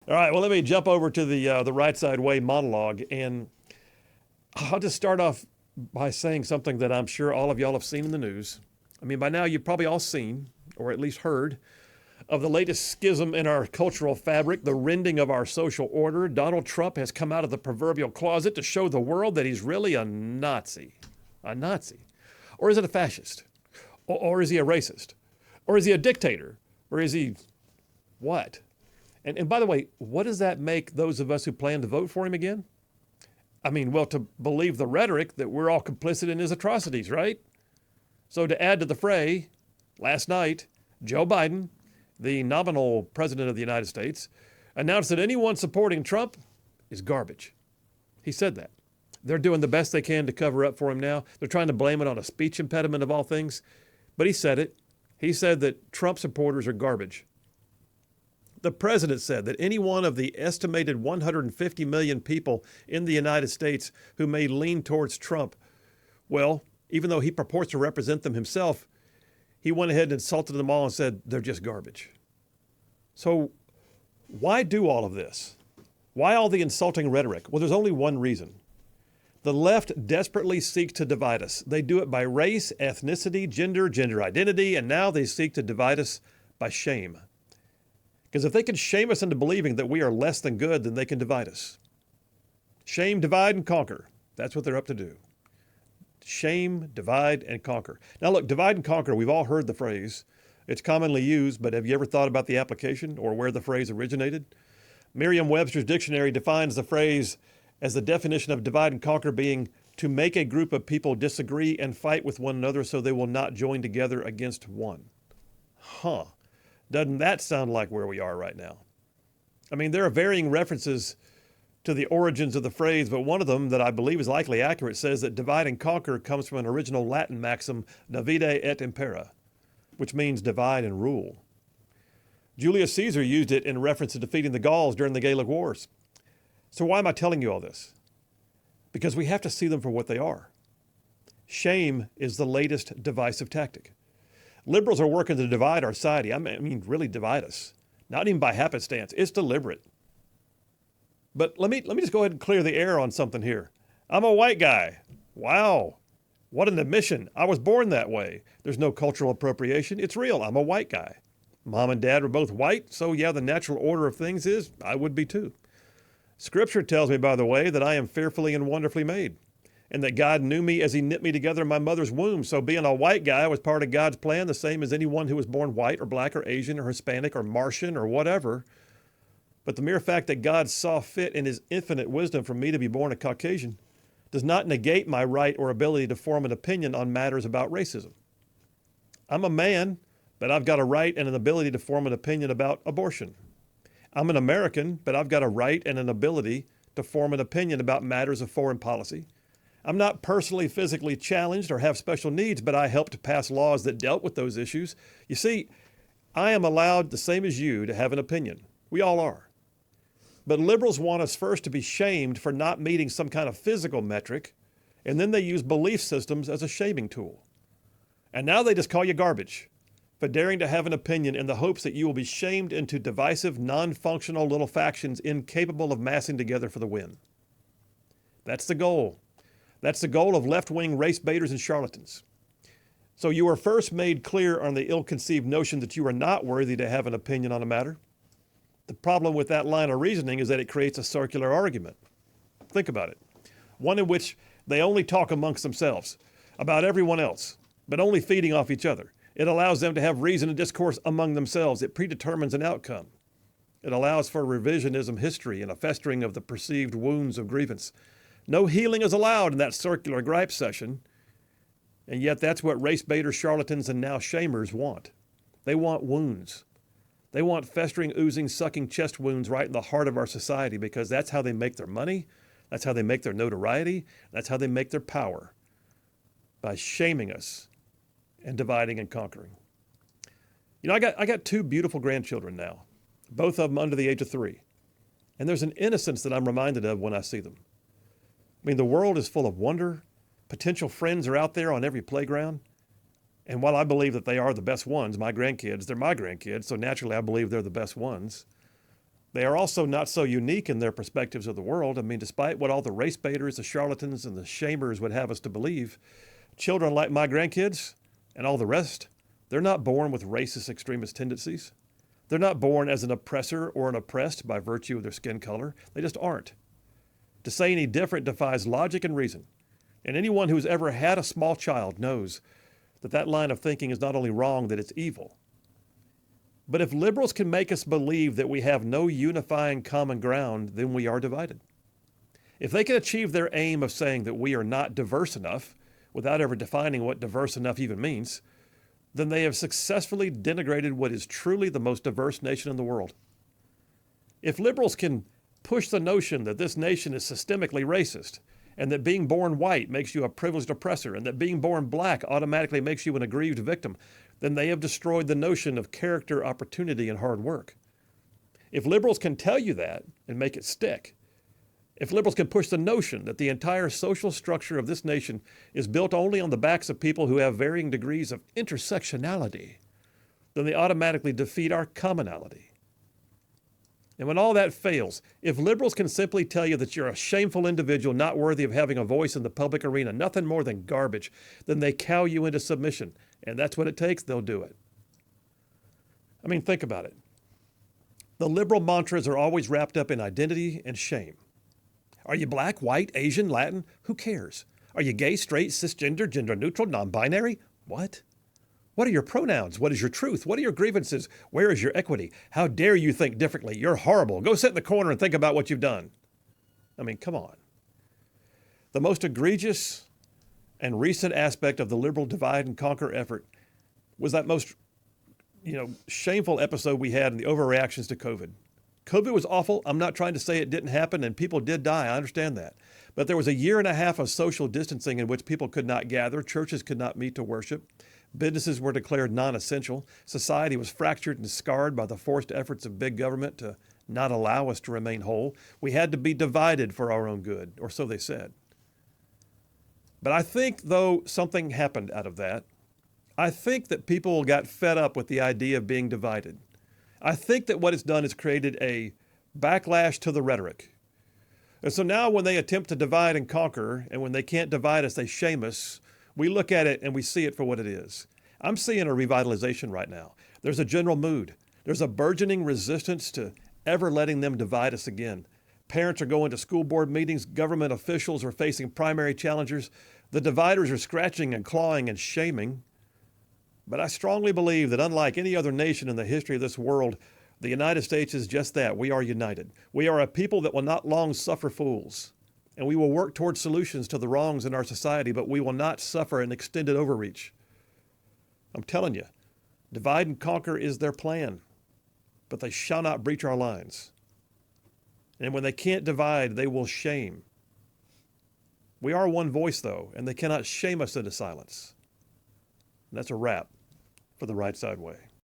All right, well, let me jump over to the Rightside Way monologue, and I'll just start off by saying something that I'm sure all of y'all have seen in the news. I mean, by now you've probably all seen, or at least heard, of the latest schism in our cultural fabric, the rending of our social order. Donald Trump has come out of the proverbial closet to show the world that he's really a Nazi. A Nazi. Or is it a fascist? Or is he a racist? Or is he a dictator? Or is he what? And by the way, what does that make those of us who plan to vote for him again? I mean, well, to believe the rhetoric that we're all complicit in his atrocities, right? So to add to the fray, last night, Joe Biden, the nominal president of the United States, announced that anyone supporting Trump is garbage. He said that. They're doing the best they can to cover up for him now. They're trying to blame it on a speech impediment of all things. But he said it. He said that Trump supporters are garbage. The president said that any one of the estimated 150 million people in the United States who may lean towards Trump, well, even though he purports to represent them himself, he went ahead and insulted them all and said they're just garbage. So why do all of this? Why all the insulting rhetoric? Well, there's only one reason. The left desperately seeks to divide us. They do it by race, ethnicity, gender identity, and now they seek to divide us by shame. Because if they can shame us into believing that we are less than good, then they can divide us. Shame, divide, and conquer. That's what they're up to do. Shame, divide, and conquer. Now look, divide and conquer, we've all heard the phrase. It's commonly used, but have you ever thought about the application or where the phrase originated? Merriam-Webster's dictionary defines the phrase as the definition of divide and conquer being to make a group of people disagree and fight with one another so they will not join together against one. Huh. Doesn't that sound like where we are right now? I mean, there are varying references to the origins of the phrase, but one of them that I believe is likely accurate says that divide and conquer comes from an original Latin maxim, divide et impera, which means divide and rule. Julius Caesar used it in reference to defeating the Gauls during the Gallic Wars. So why am I telling you all this? Because we have to see them for what they are. Shame is the latest divisive tactic. Liberals are working to divide our society. I mean, really divide us. Not even by happenstance. It's deliberate. But let me just go ahead and clear the air on something here. I'm a white guy. Wow. What an admission. I was born that way. There's no cultural appropriation. It's real. I'm a white guy. Mom and dad were both white, so yeah, the natural order of things is I would be too. Scripture tells me, by the way, that I am fearfully and wonderfully made, and that God knew me as he knit me together in my mother's womb. So being a white guy was part of God's plan, the same as anyone who was born white or black or Asian or Hispanic or Martian or whatever. But the mere fact that God saw fit in his infinite wisdom for me to be born a Caucasian does not negate my right or ability to form an opinion on matters about racism. I'm a man, but I've got a right and an ability to form an opinion about abortion. I'm an American, but I've got a right and an ability to form an opinion about matters of foreign policy. I'm not personally physically challenged or have special needs, but I helped to pass laws that dealt with those issues. You see, I am allowed, the same as you, to have an opinion. We all are. But liberals want us first to be shamed for not meeting some kind of physical metric, and then they use belief systems as a shaming tool. And now they just call you garbage for daring to have an opinion in the hopes that you will be shamed into divisive, non-functional little factions incapable of massing together for the win. That's the goal. That's the goal of left-wing race baiters and charlatans. So you were first made clear on the ill-conceived notion that you are not worthy to have an opinion on a matter. The problem with that line of reasoning is that it creates a circular argument. Think about it. One in which they only talk amongst themselves about everyone else, but only feeding off each other. It allows them to have reason and discourse among themselves. It predetermines an outcome. It allows for revisionism history and a festering of the perceived wounds of grievance. No healing is allowed in that circular gripe session, and yet that's what race baiters, charlatans, and now shamers want. They want wounds. They want festering, oozing, sucking chest wounds right in the heart of our society because that's how they make their money, that's how they make their notoriety, that's how they make their power, by shaming us and dividing and conquering. You know, I got two beautiful grandchildren now, both of them under the age of 3, and there's an innocence that I'm reminded of when I see them. I mean, the world is full of wonder. Potential friends are out there on every playground. And while I believe that they are the best ones, my grandkids, they're my grandkids, so naturally I believe they're the best ones. They are also not so unique in their perspectives of the world. I mean, despite what all the race baiters, the charlatans, and the shamers would have us to believe, children like my grandkids and all the rest, they're not born with racist extremist tendencies. They're not born as an oppressor or an oppressed by virtue of their skin color. They just aren't. To say any different defies logic and reason. And anyone who's ever had a small child knows that that line of thinking is not only wrong, that it's evil. But if liberals can make us believe that we have no unifying common ground, then we are divided. If they can achieve their aim of saying that we are not diverse enough, without ever defining what diverse enough even means, then they have successfully denigrated what is truly the most diverse nation in the world. If liberals can push the notion that this nation is systemically racist, and that being born white makes you a privileged oppressor, and that being born black automatically makes you an aggrieved victim, then they have destroyed the notion of character, opportunity, and hard work. If liberals can tell you that and make it stick, if liberals can push the notion that the entire social structure of this nation is built only on the backs of people who have varying degrees of intersectionality, then they automatically defeat our commonality. And when all that fails, if liberals can simply tell you that you're a shameful individual not worthy of having a voice in the public arena, nothing more than garbage, then they cow you into submission. And that's what it takes, they'll do it. I mean, think about it. The liberal mantras are always wrapped up in identity and shame. Are you black, white, Asian, Latin? Who cares? Are you gay, straight, cisgender, gender neutral, non-binary? What? What are your pronouns? What is your truth? What are your grievances? Where is your equity? How dare you think differently? You're horrible. Go sit in the corner and think about what you've done. I mean, come on. The most egregious and recent aspect of the liberal divide and conquer effort was that most, shameful episode we had in the overreactions to COVID. COVID was awful. I'm not trying to say it didn't happen and people did die. I understand that. But there was a year and a half of social distancing in which people could not gather. Churches could not meet to worship. Businesses were declared non-essential. Society was fractured and scarred by the forced efforts of big government to not allow us to remain whole. We had to be divided for our own good, or so they said. But I think, though, something happened out of that. I think that people got fed up with the idea of being divided. I think that what it's done is created a backlash to the rhetoric. And so now when they attempt to divide and conquer, and when they can't divide us, they shame us, we look at it and we see it for what it is. I'm seeing a revitalization right now. There's a general mood. There's a burgeoning resistance to ever letting them divide us again. Parents are going to school board meetings. Government officials are facing primary challengers. The dividers are scratching and clawing and shaming. But I strongly believe that unlike any other nation in the history of this world, the United States is just that. We are united. We are a people that will not long suffer fools. And we will work towards solutions to the wrongs in our society, but we will not suffer an extended overreach. I'm telling you, divide and conquer is their plan, but they shall not breach our lines. And when they can't divide, they will shame. We are one voice, though, and they cannot shame us into silence. And that's a wrap for the Rightside Way.